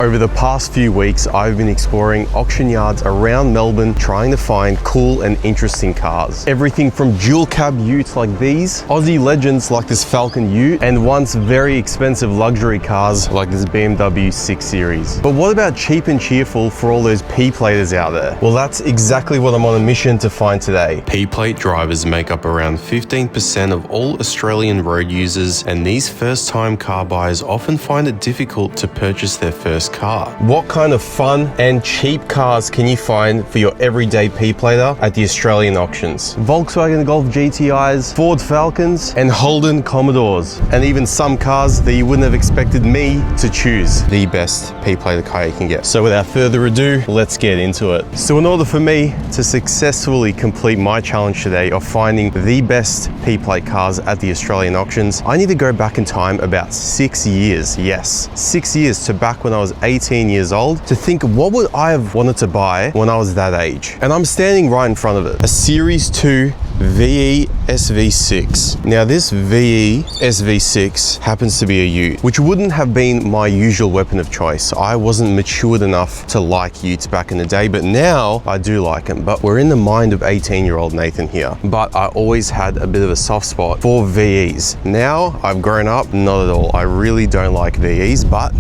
Over the past few weeks, I've been exploring auction yards around Melbourne trying to find cool and interesting cars. Everything from dual cab utes like these, Aussie legends like this Falcon Ute, and once very expensive luxury cars like this BMW 6 Series. But what about cheap and cheerful for all those P-platers out there? Well, that's exactly what I'm on a mission to find today. P-plate drivers make up around 15% of all Australian road users, and these first-time car buyers often find it difficult to purchase their first car. What kind of fun and cheap cars can you find for your everyday P-plater at the Australian auctions? Volkswagen Golf GTIs, Ford Falcons, and Holden Commodores, and even some cars that you wouldn't have expected me to choose. The best P-plater car you can get. So without further ado, let's get into it. So in order for me to successfully complete my challenge today of finding the best P-plate cars at the Australian auctions, I need to go back in time about 6 years. Yes, 6 years to back when I was 18 years old, to think what would I have wanted to buy when I was that age. And I'm standing right in front of it. A Series 2 VE SV6. Now this VE SV6 happens to be a Ute, which wouldn't have been my usual weapon of choice. I wasn't matured enough to like Utes back in the day, but now I do like them. But we're in the mind of 18-year-old Nathan here. But I always had a bit of a soft spot for VEs. Now I've grown up, not at all. I really don't like VEs, but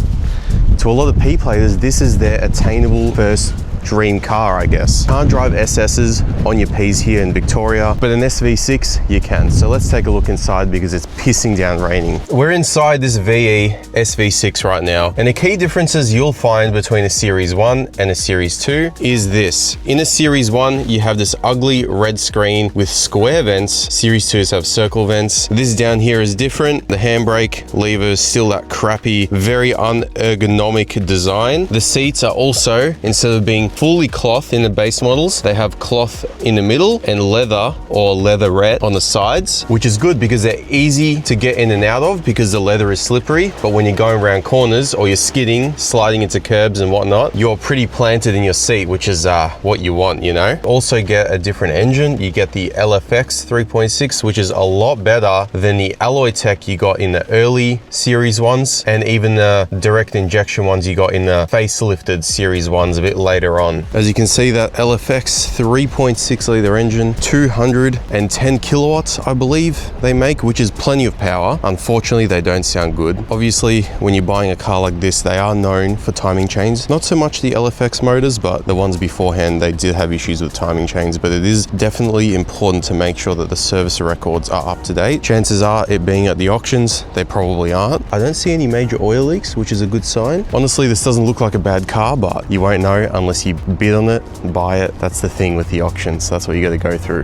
to a lot of P-platers, this is their attainable first dream car, I guess. Can't drive SS's on your Ps here in Victoria, but an SV6 you can. So let's take a look inside because it's pissing down raining. We're inside this VE SV6 right now, and the key differences you'll find between a Series 1 and a Series 2 is this. In a Series 1, you have this ugly red screen with square vents. Series 2s have circle vents. This down here is different. The handbrake lever is still that crappy, very unergonomic design. The seats are also, instead of being fully cloth in the base models, they have cloth in the middle and leather or leatherette on the sides, which is good because they're easy to get in and out of because the leather is slippery. But when you're going around corners or you're skidding, sliding into curbs and whatnot, you're pretty planted in your seat, which is what you want, you know. Also get a different engine. You get the LFX 3.6, which is a lot better than the alloy tech you got in the early Series 1s and even the direct injection ones you got in the facelifted Series 1s a bit later on. As you can see, that LFX 3.6 litre engine, 210 kilowatts, I believe they make, which is plenty of power. Unfortunately, they don't sound good. Obviously, when you're buying a car like this, they are known for timing chains. Not so much the LFX motors, but the ones beforehand, they did have issues with timing chains, but it is definitely important to make sure that the service records are up to date. Chances are, it being at the auctions, they probably aren't. I don't see any major oil leaks, which is a good sign. Honestly, this doesn't look like a bad car, but you won't know unless you bid on it, buy it. That's the thing with the auctions. That's what you got to go through.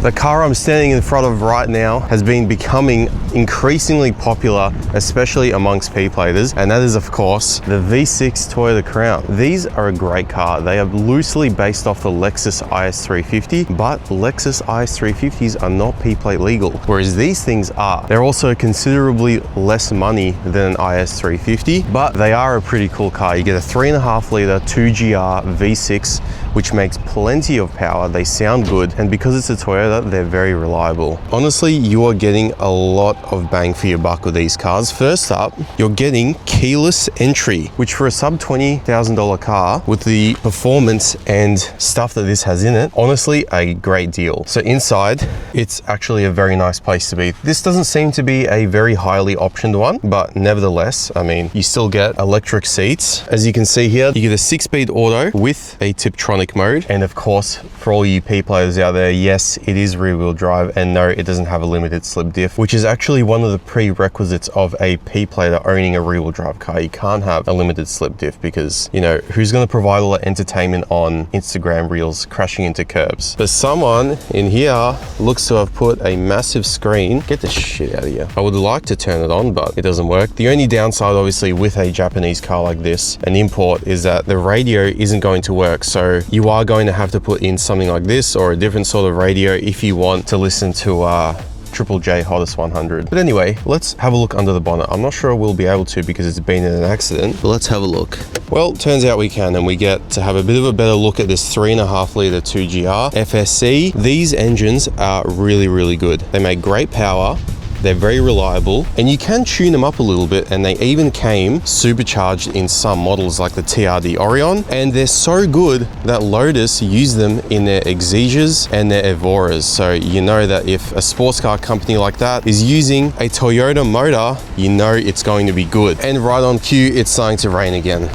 The car I'm standing in front of right now has been becoming increasingly popular, especially amongst P-platers, and that is of course the V6 Toyota Crown. These are a great car. They are loosely based off the Lexus IS350, but Lexus IS350s are not P-plate legal, whereas these things are. They're also considerably less money than an IS350, but they are a pretty cool car. You get a 3.5 litre 2GR V6, which makes plenty of power. They sound good, and because it's a Toyota, they're very reliable. Honestly, you are getting a lot of bang for your buck with these cars. First up, you're getting keyless entry, which for a sub $20,000 car with the performance and stuff that this has in it, honestly, a great deal. So inside, it's actually a very nice place to be. This doesn't seem to be a very highly optioned one, but nevertheless, I mean, you still get electric seats. As you can see here, you get a 6-speed auto with a Tiptronic mode. And of course, for all you P-platers out there, yes, it is rear-wheel drive, and no, it doesn't have a limited slip diff, which is actually one of the prerequisites of a P-plater owning a rear-wheel drive car. You can't have a limited slip diff because, you know, who's going to provide all that entertainment on Instagram reels crashing into curbs? But someone in here looks to have put a massive screen. Get the shit out of here. I would like to turn it on, but it doesn't work. The only downside, obviously, with a Japanese car like this, an import, is that the radio isn't going to work. So you are going to have to put in something like this or a different sort of radio if you want to listen to Triple J Hottest 100. But anyway, let's have a look under the bonnet. I'm not sure we'll be able to because it's been in an accident, but let's have a look. Well, turns out we can, and we get to have a bit of a better look at this 3.5 litre 2GR FSC. These engines are really, really good. They make great power. They're very reliable, and you can tune them up a little bit, and they even came supercharged in some models like the TRD Orion, and they're so good that Lotus use them in their Exeges and their Evoras. So you know that if a sports car company like that is using a Toyota motor, you know it's going to be good. And right on cue, it's starting to rain again.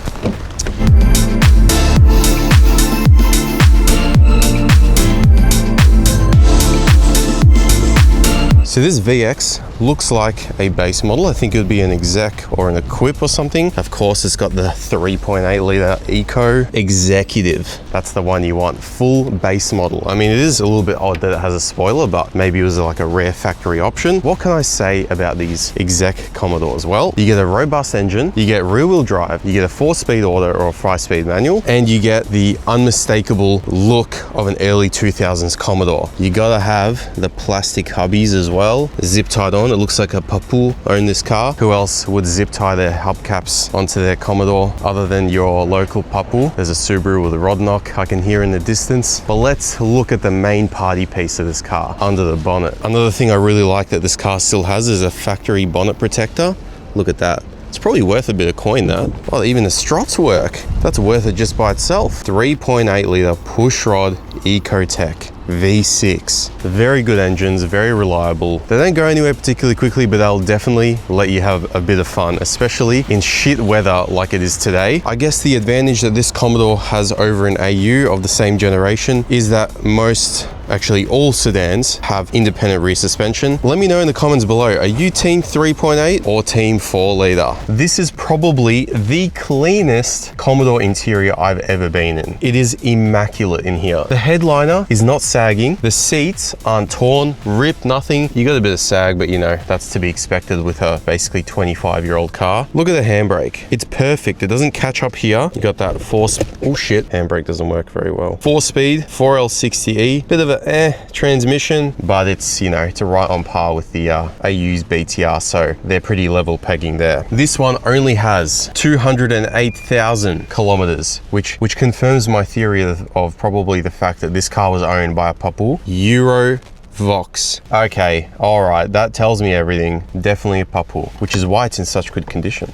So this VX looks like a base model. I think it would be an exec or an equip or something. Of course, it's got the 3.8 litre Eco Executive. That's the one you want, full base model. I mean, it is a little bit odd that it has a spoiler, but maybe it was like a rare factory option. What can I say about these exec Commodores? Well, you get a robust engine, you get rear wheel drive, you get a 4-speed auto or a 5-speed manual, and you get the unmistakable look of an early 2000s Commodore. You gotta have the plastic hubbies as well, zip tied on. It looks like a Papu owned this car. Who else would zip tie their hubcaps onto their Commodore other than your local Papu? There's a Subaru with a rod knock I can hear in the distance. But let's look at the main party piece of this car, under the bonnet. Another thing I really like that this car still has is a factory bonnet protector. Look at that. It's probably worth a bit of coin, that. Oh, even the struts work. That's worth it just by itself. 3.8 litre pushrod Ecotec V6. Very good engines, very reliable. They don't go anywhere particularly quickly, but they'll definitely let you have a bit of fun, especially in shit weather like it is today. I guess the advantage that this Commodore has over an AU of the same generation is that most, actually all sedans have independent rear suspension. Let me know in the comments below, are you team 3.8 or team 4 litre? This is probably the cleanest Commodore interior I've ever been in. It is immaculate in here. The headliner is not sagging. The seats aren't torn, ripped, nothing. You got a bit of sag, but you know, that's to be expected with a basically 25-year-old car. Look at the handbrake. It's perfect. It doesn't catch up here. You got that oh shit, handbrake doesn't work very well. 4-speed, 4L60E, bit of a transmission, but it's, you know, it's right on par with the AU's BTR, so they're pretty level pegging there. This one only has 208,000 kilometers, which confirms my theory of probably the fact that this car was owned by a Papu. Euro Vox. Okay, all right, that tells me everything. Definitely a Papu, which is why it's in such good condition.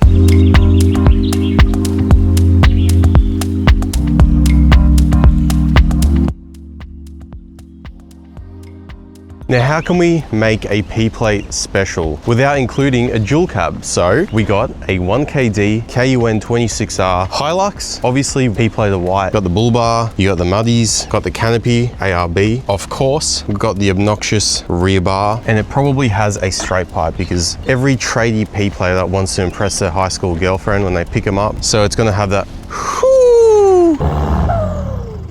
Now, how can we make a P-plate special without including a dual cab? So we got a 1KD KUN 26R Hilux, obviously P-plate of white. Got the bull bar, you got the muddies, got the canopy, ARB. Of course, we've got the obnoxious rear bar, and it probably has a straight pipe because every tradie P-plater wants to impress their high school girlfriend when they pick them up. So it's gonna have that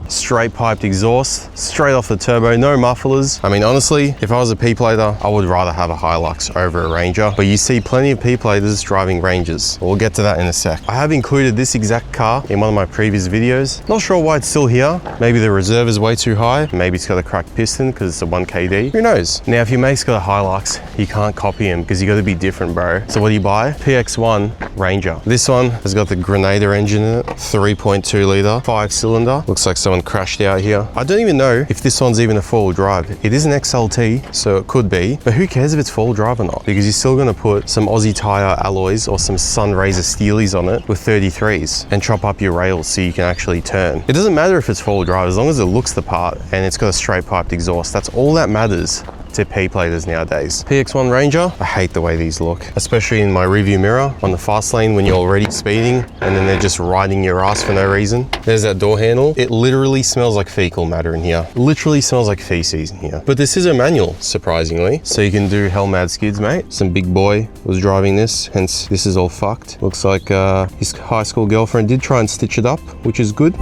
straight piped exhaust, straight off the turbo, no mufflers. I mean, honestly, if I was a P-plater, I would rather have a Hilux over a Ranger, but you see plenty of P-platers driving Rangers. We'll get to that in a sec. I have included this exact car in one of my previous videos. Not sure why it's still here. Maybe the reserve is way too high. Maybe it's got a cracked piston because it's a 1KD. Who knows? Now, if your mate's got a Hilux, you can't copy him because you got to be different, bro. So what do you buy? PX1 Ranger. This one has got the Grenadier engine in it, 3.2 litre, 5-cylinder. Looks like someone crashed out here. I don't even know if this one's even a 4-wheel drive. It is an XLT, so it could be, but who cares if it's 4-wheel drive or not? Because you're still gonna put some Aussie Tyre alloys or some Sunraiser Steelies on it with 33s and chop up your rails so you can actually turn. It doesn't matter if it's 4-wheel drive, as long as it looks the part and it's got a straight piped exhaust. That's all that matters to P-platers nowadays. PX1 Ranger, I hate the way these look, especially in my rearview mirror on the fast lane when you're already speeding and then they're just riding your ass for no reason. There's that door handle. It literally smells like fecal matter in here. Literally smells like feces in here. But this is a manual, surprisingly, so you can do hell mad skids, mate. Some big boy was driving this, hence this is all fucked. Looks like his high school girlfriend did try and stitch it up, which is good.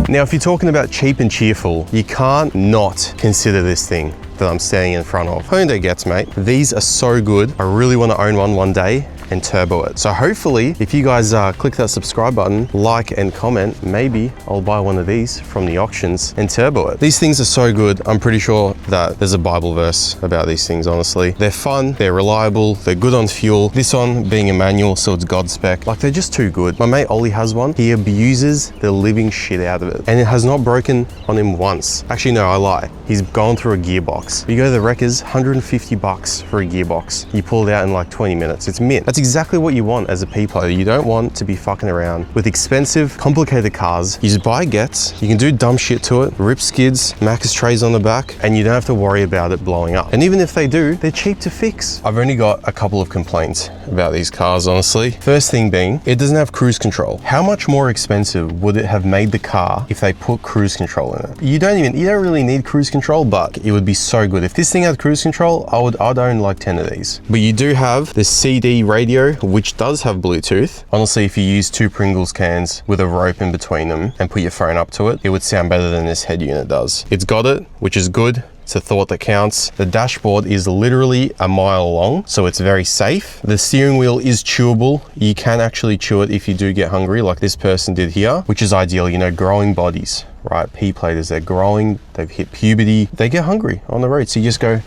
Now, if you're talking about cheap and cheerful, you can't not consider this thing that I'm standing in front of. Hyundai Getz, mate. These are so good. I really want to own one day and turbo it. So hopefully, if you guys click that subscribe button, like and comment, maybe I'll buy one of these from the auctions and turbo it. These things are so good. I'm pretty sure that there's a Bible verse about these things, honestly. They're fun, they're reliable, they're good on fuel. This one being a manual, so it's God spec. Like, they're just too good. My mate Ollie has one. He abuses the living shit out of it, and it has not broken on him once. Actually, no, I lie. He's gone through a gearbox. You go to the wreckers, 150 bucks for a gearbox. You pull it out in like 20 minutes. It's mint. That's exactly what you want as a P player. You don't want to be fucking around with expensive, complicated cars. You just buy Getz, you can do dumb shit to it, rip skids, Macca's trays on the back, and you don't have to worry about it blowing up. And even if they do, they're cheap to fix. I've only got a couple of complaints about these cars, honestly. First thing being, it doesn't have cruise control. How much more expensive would it have made the car if they put cruise control in it? You don't really need cruise control, but it would be so good. If this thing had cruise control, I'd own like 10 of these. But you do have the CD radio, which does have Bluetooth. Honestly, if you use 2 Pringles cans with a rope in between them and put your phone up to it, it would sound better than this head unit does. It's got it, which is good. It's a thought that counts. The dashboard is literally a mile long, so it's very safe. The steering wheel is chewable. You can actually chew it if you do get hungry, like this person did here, which is ideal. You know, growing bodies, right? P-platers, they're growing, they've hit puberty, they get hungry on the road. So you just go,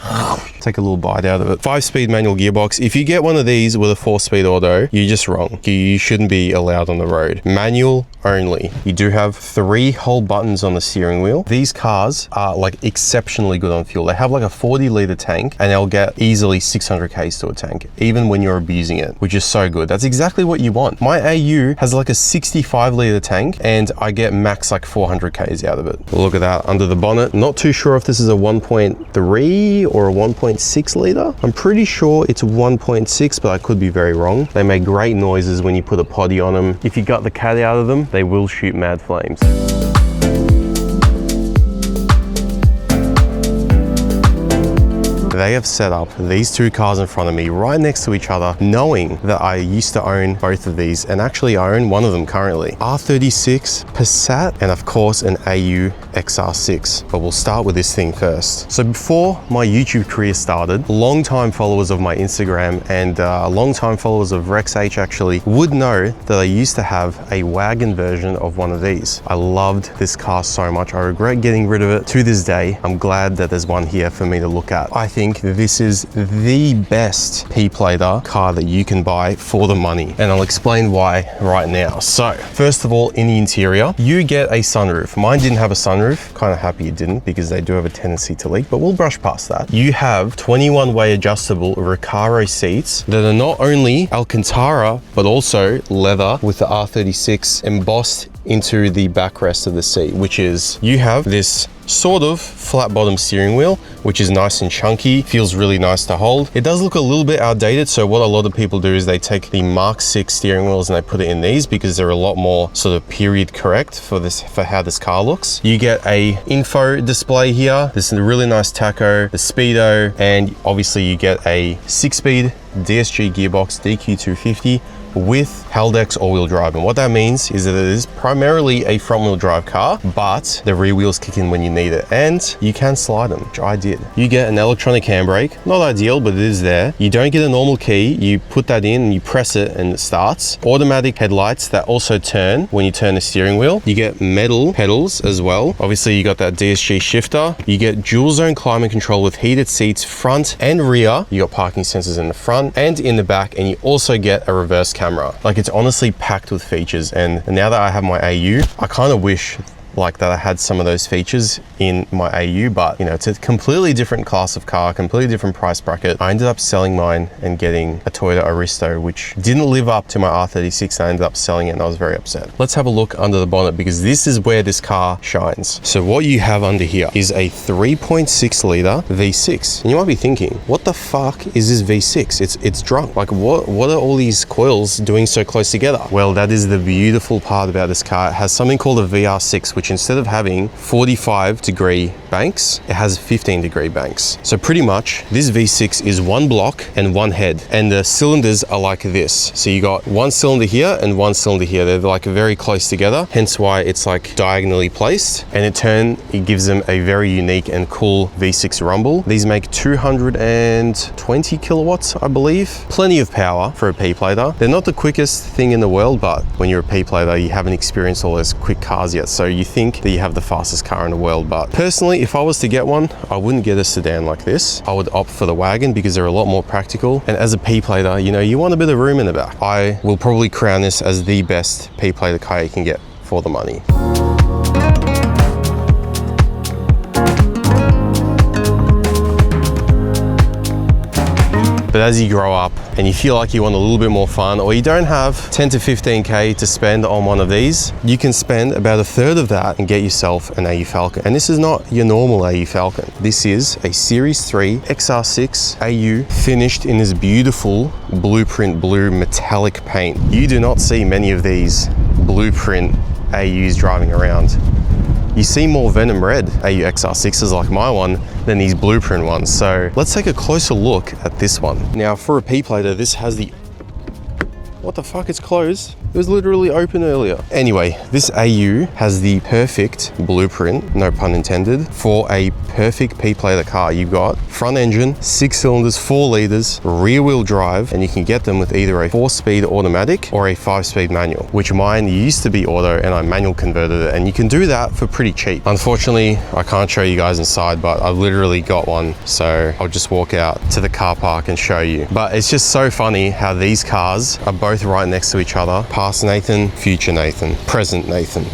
take a little bite out of it. 5-speed manual gearbox. If you get one of these with a 4-speed auto, you're just wrong. You shouldn't be allowed on the road. Manual only. You do have 3 whole buttons on the steering wheel. These cars are like exceptionally good on fuel. They have like a 40-liter tank, and they'll get easily 600 Ks to a tank, even when you're abusing it, which is so good. That's exactly what you want. My AU has like a 65-liter tank, and I get max like 400 Ks out of it. Look at that under the bonnet. Not too sure if this is a 1.3 or a 1.6 liter. I'm pretty sure it's 1.6, but I could be very wrong. They make great noises when you put a potty on them. If you gut the cat out of them, they will shoot mad flames. They have set up these 2 cars in front of me right next to each other, knowing that I used to own both of these, and actually I own one of them currently. R36 Passat, and of course an AU XR6. But we'll start with this thing first. So before my YouTube career started, long-time followers of my Instagram and long-time followers of RexH actually would know that I used to have a wagon version of one of these. I loved this car so much. I regret getting rid of it to this day. I'm glad that there's one here for me to look at. I think this is the best P-plater car that you can buy for the money, and I'll explain why right now. So first of all, in the interior, you get a sunroof. Mine didn't have a sunroof. Kind of happy it didn't, because they do have a tendency to leak, but we'll brush past that. You have 21-way adjustable Recaro seats that are not only Alcantara, but also leather with the R36 embossed into the backrest of the seat, which is, you have this sort of flat bottom steering wheel, which is nice and chunky, feels really nice to hold. It does look a little bit outdated, so what a lot of people do is they take the Mark 6 steering wheels and they put it in these, because they're a lot more sort of period correct for how this car looks. You get a info display here. This is a really nice tacho, the speedo, and obviously you get a 6-speed DSG gearbox DQ250 with Haldex all-wheel drive. And what that means is that it is primarily a front-wheel drive car, but the rear wheels kick in when you need it, and you can slide them, which I did. You get an electronic handbrake, not ideal, but it is there. You don't get a normal key. You put that in and you press it and it starts. Automatic headlights that also turn when you turn the steering wheel. You get metal pedals as well. Obviously you got that DSG shifter. You get dual zone climate control with heated seats front and rear. You got parking sensors in the front and in the back, and you also get a reverse camera. Like, it's honestly packed with features, and now that I have my AU, I kind of wish like that I had some of those features in my AU, but you know, it's a completely different class of car, completely different price bracket. I ended up selling mine and getting a Toyota Aristo, which didn't live up to my R36, and I ended up selling it, and I was very upset. Let's have a look under the bonnet, because this is where this car shines. So what you have under here is a 3.6 liter V6, and you might be thinking, what the fuck is this V6? It's drunk. Like, what are all these coils doing so close together? Well, that is the beautiful part about this car. It has something called a VR6, which which instead of having 45-degree banks, it has 15-degree banks. So pretty much this V6 is one block and one head, and the cylinders are like this. So you got one cylinder here and one cylinder here. They're like very close together, hence why it's like diagonally placed, and in turn it gives them a very unique and cool V6 rumble. These make 220 kilowatts, I believe. Plenty of power for a P-plater. They're not the quickest thing in the world, but when you're a P-plater, you haven't experienced all those quick cars yet, so you think that you have the fastest car in the world. But personally, if I was to get one, I wouldn't get a sedan like this. I would opt for the wagon because they're a lot more practical, and as a P-plater, you know, you want a bit of room in the back. I will probably crown this as the best P-plater car you can get for the money. But as you grow up and you feel like you want a little bit more fun, or you don't have 10 to 15K to spend on one of these, you can spend about a third of that and get yourself an AU Falcon. And this is not your normal AU Falcon. This is a Series 3 XR6 AU finished in this beautiful blueprint blue metallic paint. You do not see many of these blueprint AUs driving around. You see more Venom Red AU XR6s like my one than these blueprint ones. So let's take a closer look at this one. Now for a P-plater, this has the... What the fuck, it's closed? It was literally open earlier. Anyway, this AU has the perfect blueprint, no pun intended, for a perfect P-plater car. You've got front engine, 6 cylinders, 4 liters, rear wheel drive, and you can get them with either a 4-speed automatic or a 5-speed manual, which mine used to be auto and I manual converted it, and you can do that for pretty cheap. Unfortunately, I can't show you guys inside, but I literally got one, so I'll just walk out to the car park and show you. But it's just so funny how these cars are both right next to each other. Past Nathan, future Nathan, present Nathan.